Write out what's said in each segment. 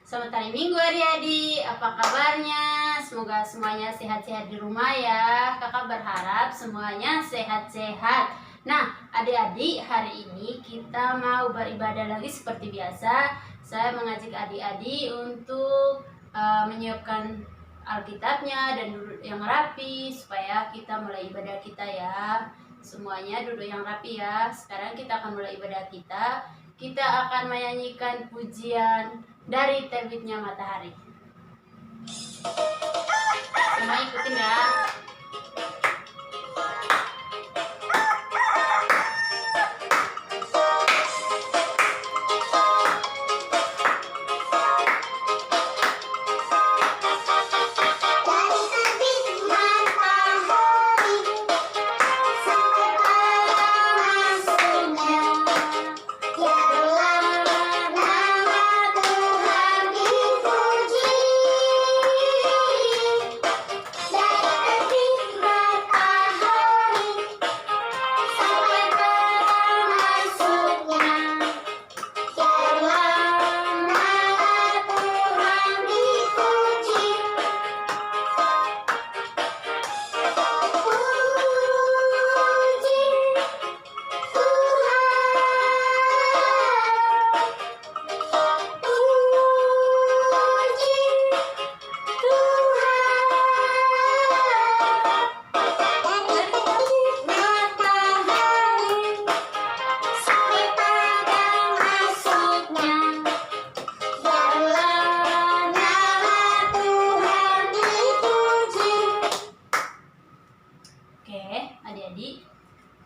Selamat hari Minggu adik-adik, apa kabarnya? Semoga semuanya sehat-sehat di rumah ya. Kakak berharap semuanya sehat-sehat. Nah adik-adik, hari ini kita mau beribadah lagi seperti biasa. Saya mengajak adik-adik untuk menyiapkan Alkitabnya dan duduk yang rapi supaya kita mulai ibadah kita ya. Semuanya duduk yang rapi ya. Sekarang kita akan mulai ibadah kita. Kita akan menyanyikan pujian dari terbitnya matahari. Semua ikutin ya.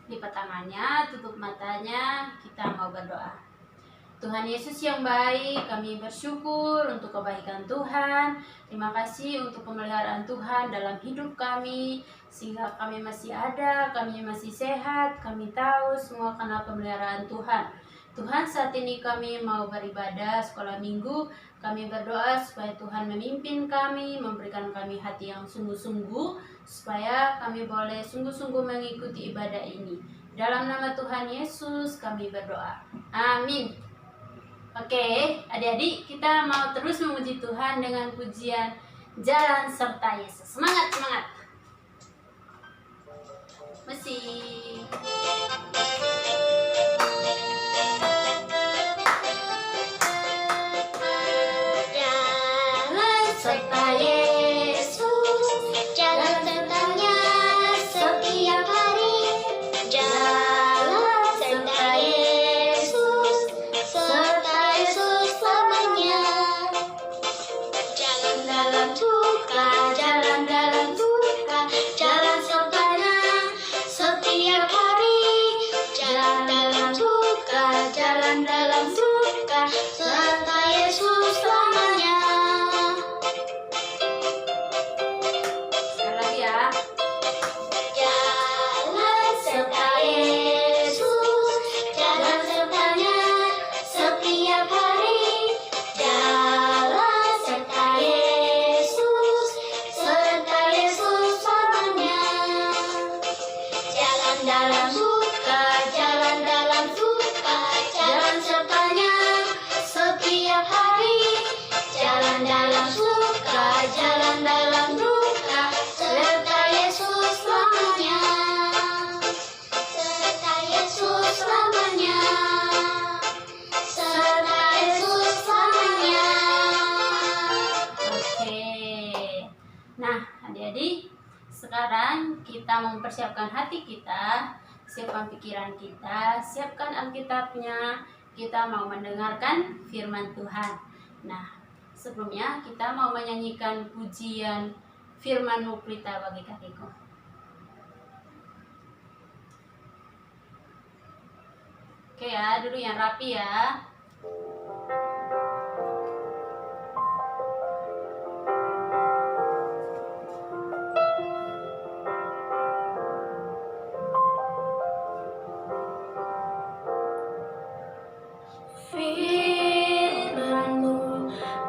Lipat tangannya, tutup matanya, kita mau berdoa. Tuhan Yesus yang baik, kami bersyukur untuk kebaikan Tuhan. Terima kasih untuk pemeliharaan Tuhan dalam hidup kami, sehingga kami masih ada, kami masih sehat. Kami tahu semua karena pemeliharaan Tuhan. Tuhan, saat ini kami mau beribadah sekolah minggu. Kami berdoa supaya Tuhan memimpin kami, memberikan kami hati yang sungguh-sungguh, supaya kami boleh sungguh-sungguh mengikuti ibadah ini. Dalam nama Tuhan Yesus kami berdoa. Amin. Oke, adik-adik, kita mau terus memuji Tuhan dengan pujian Jalan Serta Yesus. Semangat, semangat. Musik. Serta Yesus, jalan sertanya setiap hari. Jalan serta Yesus, serta Yesus selamanya. Jalan dalam duka, jalan dalam duka, jalan sertanya setiap hari. Jalan dalam duka, jalan dalam duka, serta Yesus selamanya. Dalam duka, jalan dalam duka, jalan sertanya setiap hari. Jalan dalam duka, jalan dalam duka, serta Yesus selamanya. Serta Yesus selamanya. Serta Yesus selamanya. Oke. Nah, adik-adik, sekarang kita mempersiapkan hati kita, siapkan pikiran kita, siapkan Alkitabnya. Kita mau mendengarkan firman Tuhan. Nah, sebelumnya kita mau menyanyikan pujian firman-Mu pelita bagi kakiku. Oke ya, dulu yang rapi ya. Firman-Mu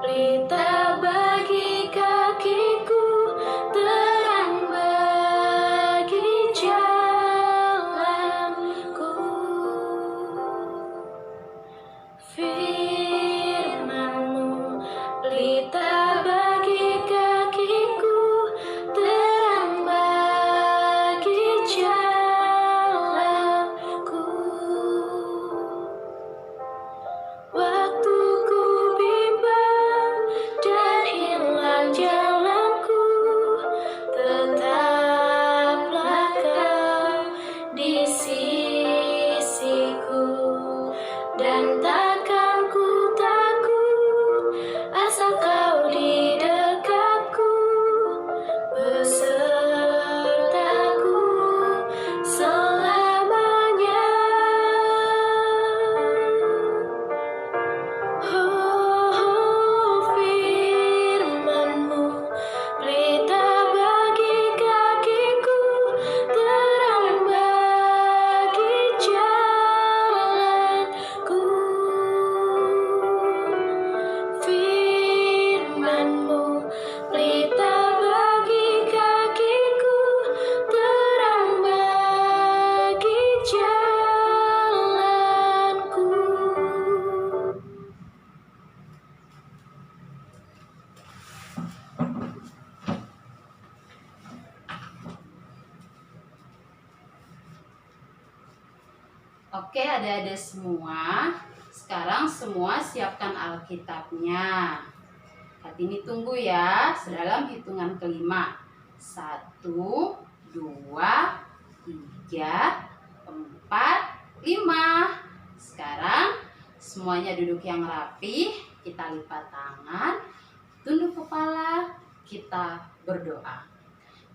pelita bagi kakiku, terang bagi jalanku. Firman pelita bagi kakiku, terang bagi jalanku. Waktu ku bimbang dan hilang jalanku, tetaplah kau di sisiku, dan takkan ku takut asal kau di dekatku, besertaku selamanya. Oh, firman-Mu pelita bagi kakiku, terang bagi jalanku. Firman-Mu pelita bagi kakiku, terang bagi jalanku. Oke, adik-adik semua, sekarang semua siapkan Alkitabnya. Kartini tunggu ya, dalam hitungan kelima. 1, 2, 3, 4, 5. Sekarang semuanya duduk yang rapi, kita lipat tangan, tunduk kepala, kita berdoa.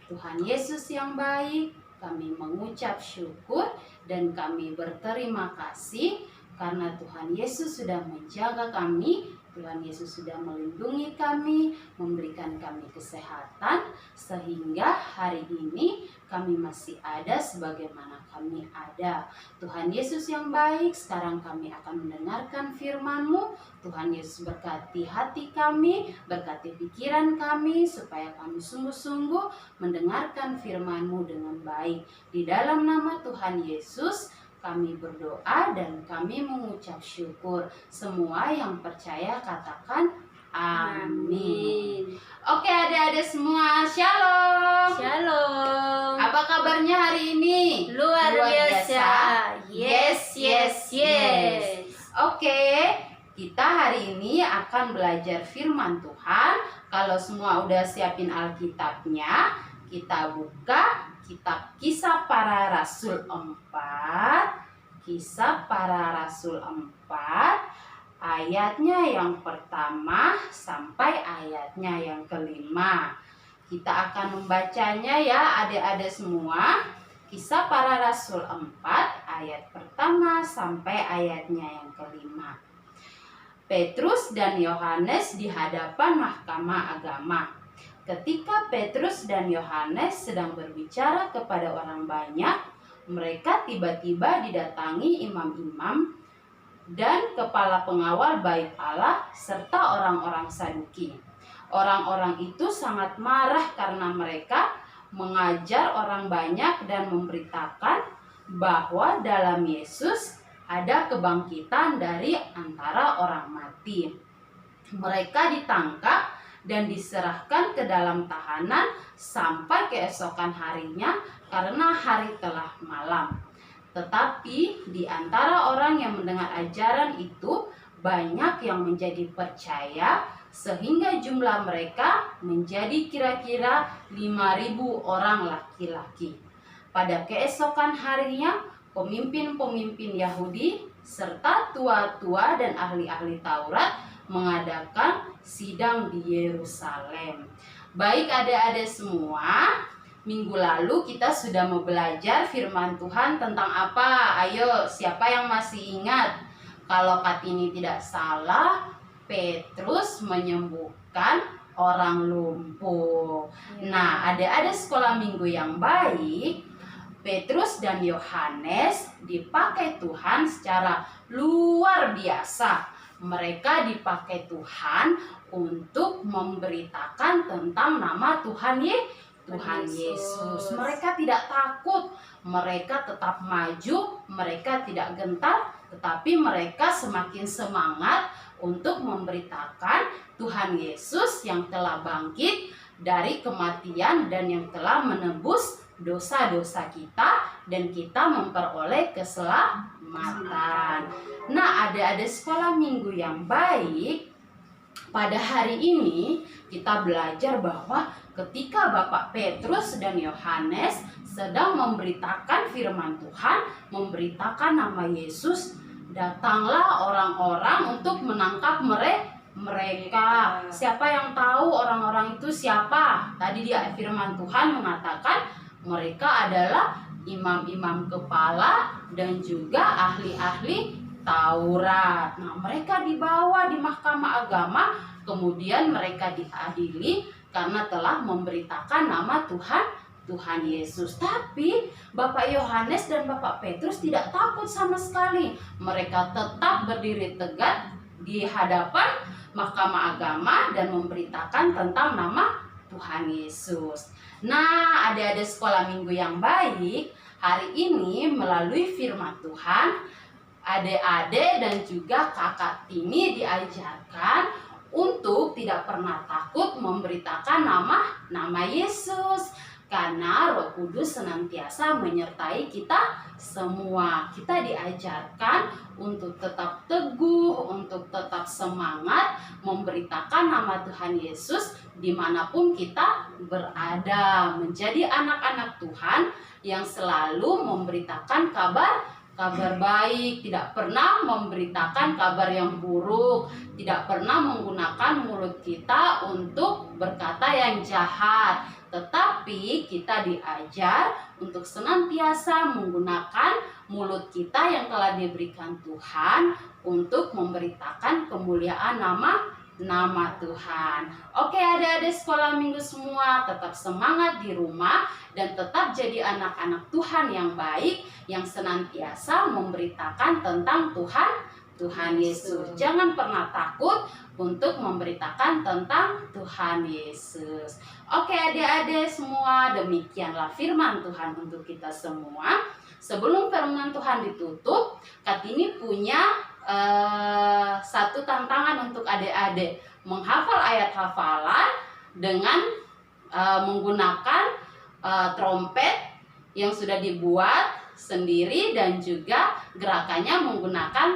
Tuhan Yesus yang baik, kami mengucap syukur dan kami berterima kasih karena Tuhan Yesus sudah menjaga kami, Tuhan Yesus sudah melindungi kami, memberikan kami kesehatan, sehingga hari ini kami masih ada sebagaimana kami ada. Tuhan Yesus yang baik, sekarang kami akan mendengarkan firman-Mu. Tuhan Yesus berkati hati kami, berkati pikiran kami, supaya kami sungguh-sungguh mendengarkan firman-Mu dengan baik. Di dalam nama Tuhan Yesus, kami berdoa dan kami mengucap syukur. Semua yang percaya katakan amin. Oke, adik-adik semua, shalom. Shalom. Apa kabarnya hari ini? Luar biasa. Yes, yes, yes. Oke, kita hari ini akan belajar firman Tuhan. Kalau semua udah siapin Alkitabnya, kita buka kitab Kisah Para Rasul 4. Kisah Para Rasul 4, ayatnya yang pertama sampai ayatnya yang kelima. Kita akan membacanya ya adik-adik semua. Kisah Para Rasul 4, ayat pertama sampai ayatnya yang kelima. Petrus dan Yohanes di hadapan Mahkamah Agama. Ketika Petrus dan Yohanes sedang berbicara kepada orang banyak, mereka tiba-tiba didatangi imam-imam dan kepala pengawal bait Allah serta orang-orang Saduki. Orang-orang itu sangat marah karena mereka mengajar orang banyak dan memberitakan bahwa dalam Yesus ada kebangkitan dari antara orang mati. Mereka ditangkap dan diserahkan ke dalam tahanan sampai keesokan harinya karena hari telah malam. Tetapi di antara orang yang mendengar ajaran itu banyak yang menjadi percaya sehingga jumlah mereka menjadi kira-kira 5.000 orang laki-laki. Pada keesokan harinya, pemimpin-pemimpin Yahudi serta tua-tua dan ahli-ahli Taurat mengadakan sidang di Yerusalem. Baik adik-adik semua, minggu lalu kita sudah mau belajar firman Tuhan tentang apa? Ayo, siapa yang masih ingat? Kalau Kartini tidak salah, Petrus menyembuhkan orang lumpuh. Nah, adik-adik sekolah minggu yang baik, Petrus dan Yohanes dipakai Tuhan secara luar biasa. Mereka dipakai Tuhan untuk memberitakan tentang nama Tuhan Yesus. Mereka tidak takut, mereka tetap maju, mereka tidak gentar, tetapi mereka semakin semangat untuk memberitakan Tuhan Yesus yang telah bangkit dari kematian dan yang telah menebus dosa-dosa kita dan kita memperoleh keselamatan. Nah, adik-adik sekolah minggu yang baik, pada hari ini kita belajar bahwa ketika Bapak Petrus dan Yohanes sedang memberitakan firman Tuhan, memberitakan nama Yesus, datanglah orang-orang untuk menangkap mereka. Siapa yang tahu orang-orang itu siapa? Tadi di firman Tuhan mengatakan mereka adalah imam-imam kepala dan juga ahli-ahli Taurat. Nah, mereka dibawa di mahkamah agama, kemudian mereka diadili karena telah memberitakan nama Tuhan Yesus. Tapi Bapak Yohanes dan Bapak Petrus tidak takut sama sekali. Mereka tetap berdiri tegak di hadapan mahkamah agama dan memberitakan tentang nama Tuhan Yesus. Nah, adik-adik sekolah minggu yang baik, hari ini melalui firman Tuhan, adik-adik dan juga kakak Tini diajarkan untuk tidak pernah takut memberitakan nama Yesus, karena Roh Kudus senantiasa menyertai kita semua. Kita diajarkan untuk tetap teguh, untuk tetap semangat memberitakan nama Tuhan Yesus dimanapun kita berada, menjadi anak-anak Tuhan yang selalu memberitakan kabar baik, tidak pernah memberitakan kabar yang buruk, tidak pernah menggunakan mulut kita untuk berkata yang jahat, tetapi kita diajar untuk senantiasa menggunakan mulut kita yang telah diberikan Tuhan untuk memberitakan kemuliaan nama Tuhan. Oke, adik-adik sekolah minggu semua, tetap semangat di rumah dan tetap jadi anak-anak Tuhan yang baik, yang senantiasa memberitakan tentang Tuhan Yesus. Jangan pernah takut untuk memberitakan tentang Tuhan Yesus. Oke, adik-adik semua, demikianlah firman Tuhan untuk kita semua. Sebelum firman Tuhan ditutup, Kartini punya satu tantangan untuk adik-adik, menghafal ayat hafalan dengan menggunakan trompet yang sudah dibuat sendiri dan juga gerakannya menggunakan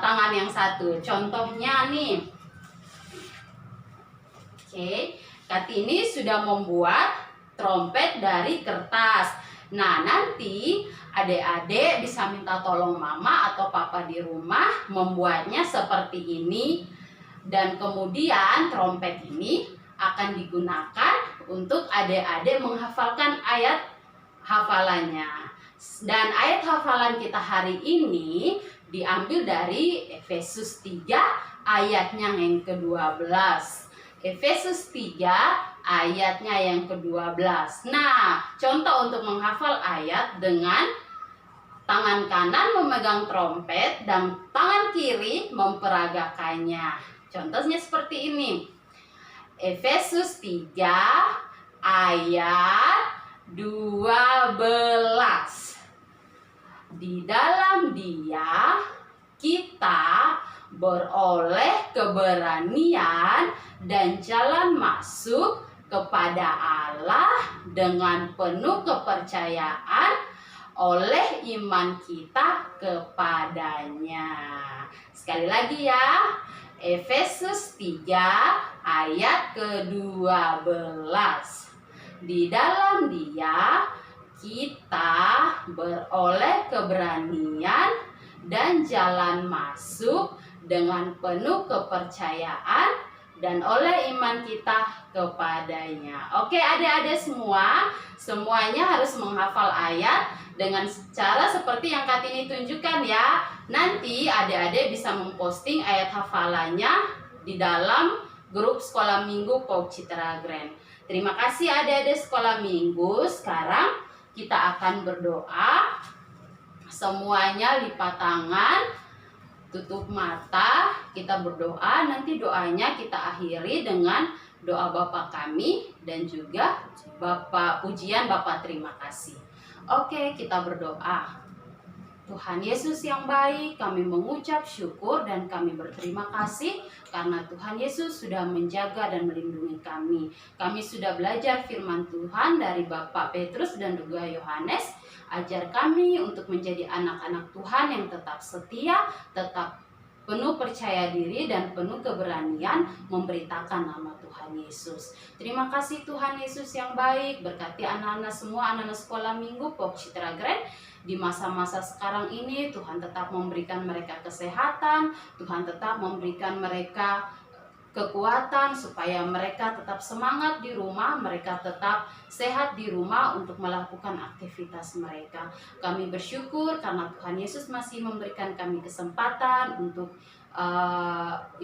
tangan yang satu. Contohnya nih, oke, Kartini sudah membuat trompet dari kertas. Nah, nanti adik-adik bisa minta tolong mama atau papa di rumah membuatnya seperti ini. Dan kemudian trompet ini akan digunakan untuk adik-adik menghafalkan ayat hafalannya. Dan ayat hafalan kita hari ini diambil dari Efesus 3 ayatnya yang ke-12. Efesus 3 ayatnya yang ke-12. Nah, contoh untuk menghafal ayat dengan tangan kanan memegang trompet dan tangan kiri memperagakannya. Contohnya seperti ini. Efesus 3 ayat 12. Di dalam Dia kita beroleh keberanian dan jalan masuk kepada Allah dengan penuh kepercayaan oleh iman kita kepadanya. Sekali lagi ya, Efesus 3 ayat ke-12. Di dalam Dia kita beroleh keberanian dan jalan masuk dengan penuh kepercayaan dan oleh iman kita kepadanya. Oke, adik-adik semua, semuanya harus menghafal ayat dengan cara seperti yang Kartini tunjukkan ya. Nanti adik-adik bisa memposting ayat hafalannya di dalam grup sekolah minggu Paut Citra Grand. Terima kasih adik-adik sekolah minggu. Sekarang kita akan berdoa. Semuanya lipat tangan, tutup mata, kita berdoa. Nanti doanya kita akhiri dengan doa Bapa kami dan juga pujian Bapa terima kasih. Oke, kita berdoa. Tuhan Yesus yang baik, kami mengucap syukur dan kami berterima kasih karena Tuhan Yesus sudah menjaga dan melindungi kami. Kami sudah belajar firman Tuhan dari Bapak Petrus dan juga Yohanes. Ajar kami untuk menjadi anak-anak Tuhan yang tetap setia, tetap penuh percaya diri dan penuh keberanian memberitakan nama Tuhan Yesus. Terima kasih Tuhan Yesus yang baik, berkati anak-anak semua, anak-anak sekolah minggu Pok Citra Grand. Di masa-masa sekarang ini Tuhan tetap memberikan mereka kesehatan, Tuhan tetap memberikan mereka kekuatan supaya mereka tetap semangat di rumah, mereka tetap sehat di rumah untuk melakukan aktivitas mereka. Kami bersyukur karena Tuhan Yesus masih memberikan kami kesempatan untuk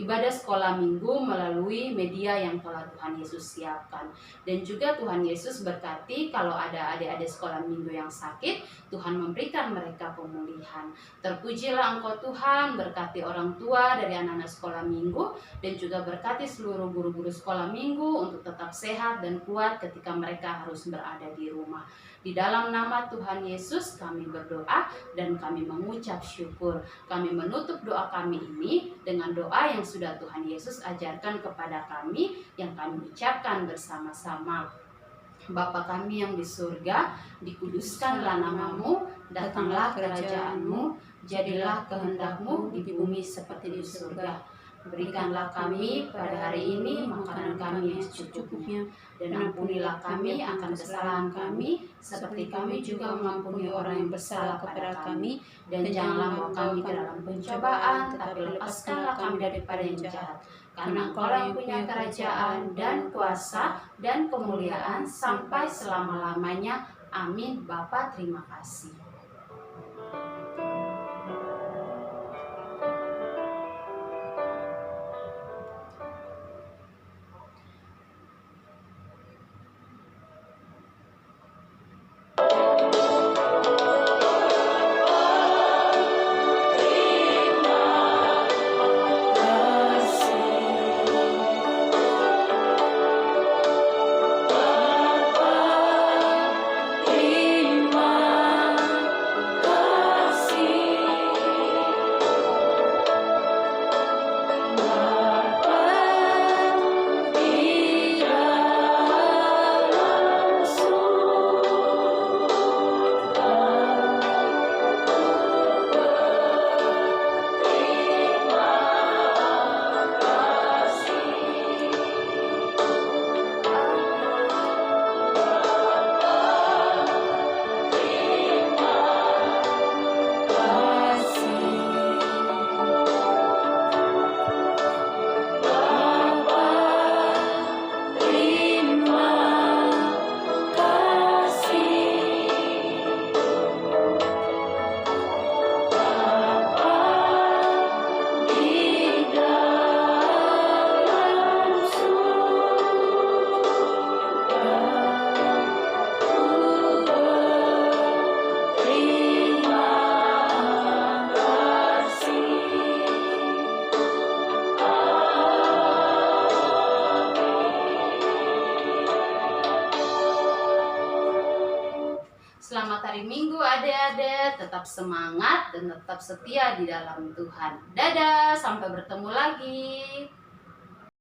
ibadah sekolah minggu melalui media yang telah Tuhan Yesus siapkan. Dan juga Tuhan Yesus berkati kalau ada adik-adik sekolah minggu yang sakit, Tuhan memberikan mereka pemulihan. Terpujilah Engkau Tuhan, berkati orang tua dari anak-anak sekolah minggu, dan juga berkati seluruh guru-guru sekolah minggu untuk tetap sehat dan kuat ketika mereka harus berada di rumah. Di dalam nama Tuhan Yesus kami berdoa dan kami mengucap syukur. Kami menutup doa kami ini dengan doa yang sudah Tuhan Yesus ajarkan kepada kami, yang kami ucapkan bersama-sama. Bapa kami yang di surga, dikuduskanlah namamu, datanglah kerajaanmu, jadilah kehendakmu di bumi seperti di surga. Berikanlah kami pada hari ini makanan kami yang secukupnya, dan ampunilah kami akan kesalahan kami, seperti kami juga mengampuni orang yang bersalah kepada kami. Dan janganlah membawa kami ke dalam pencobaan, tetapi lepaskanlah kami daripada yang jahat. Karena Engkau yang punya kerajaan dan kuasa dan kemuliaan sampai selama-lamanya. Amin. Bapa, terima kasih. Selamat hari Minggu adik-adik, tetap semangat dan tetap setia di dalam Tuhan. Dadah, sampai bertemu lagi.